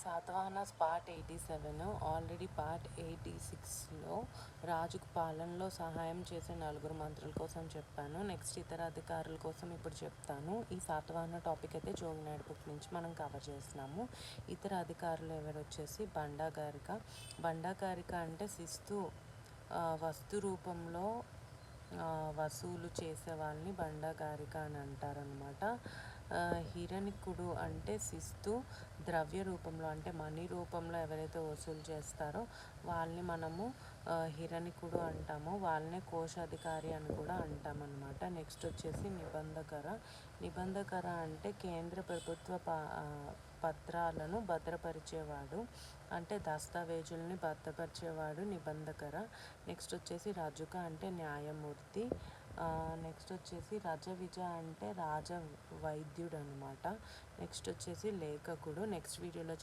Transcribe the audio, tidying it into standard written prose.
Satavahanas part 87 already part 86లో రాజుకు పాలనలో సహాయం చేసే నలుగురు మంత్రుల కోసం చెప్పాను. నెక్స్ట్ ఇతర అధికారుల కోసం ఇప్పుడు చెప్తాను. ఈ శాతవాహన టాపిక్ అయితే జోగినాయుడు బుక్ నుంచి మనం కవర్ చేస్తున్నాము. ఇతర అధికారులు ఎవరు వచ్చేసి బండాగారిక అంటే శిస్తు వస్తు రూపంలో వసూలు చేసే వాళ్ళని బండాగారిక అని అంటారనమాట. హిరణికుడు అంటే శిస్తు ద్రవ్య రూపంలో అంటే మనీ రూపంలో ఎవరైతే వసూలు చేస్తారో వాళ్ళని మనము హిరణికుడు అంటాము. వాళ్ళనే కోశాధికారి అని కూడా అంటామన్నమాట. నెక్స్ట్ వచ్చేసి నిబంధకర అంటే కేంద్ర ప్రభుత్వ పత్రాలను భద్రపరిచేవాడు, అంటే దస్తావేజుల్ని భద్రపరిచేవాడు నిబంధకర. నెక్స్ట్ వచ్చేసి రజుక అంటే న్యాయమూర్తి. నెక్స్ట్ వచ్చేసి రజవిజ అంటే రాజ వైద్యుడు అనమాట. నెక్స్ట్ వచ్చేసి లేఖకుడు. నెక్స్ట్ వీడియోలో